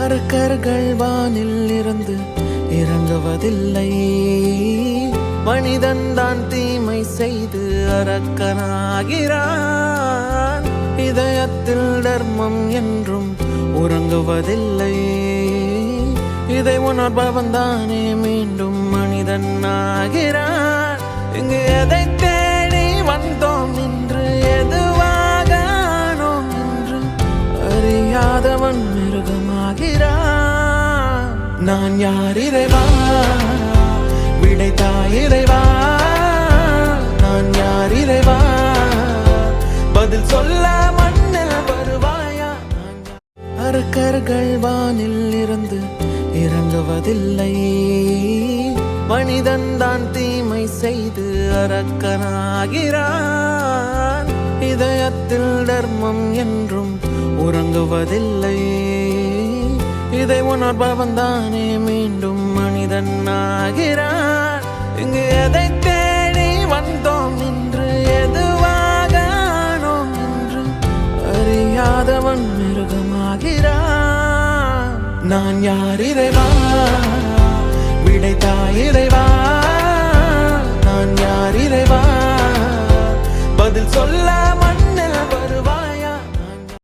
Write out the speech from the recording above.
அரக்கர்கள் வானில் இருந்து இறங்குவதில்லை, மனிதன் தான் தீமை செய்து அரக்கனாகிறான். இதயத்தில் தர்மம் என்றும் உறங்குவதில்லை, இதை உணர்பவன் தானே மீண்டும் மனிதன் ஆகிறான். இங்கு எதை தேடி வந்தோம் என்று, எதுவாக ஆனோம் என்று அறியாதவன் மிருகமாகிறான். நான் யார் இறைவா, விடைத்தாய் இறைவா. நான் யார் இறைவா, பதில் சொல்ல மண்ணில் வருவாயா. அரக்கர்கள் வானில் இருந்து இறங்குவதில்லை, மனிதன் தான் தீமை செய்து அரக்கனாகிறான். இதயத்தில் தர்மம் என்றும் உறங்குவதில்லை, இதை உணர்பவன் தானே மீண்டும் மனிதன் ஆகிறான். இங்கு எதை தேடி வந்தோம் என்று, எதுவாக ஆனோம் என்று அறியாதவன் மிருகமாகிறான். நான் யார் இறைவா, விடைத்தாய் இறைவா. நான் யார் இறைவா, பதில் சொல்ல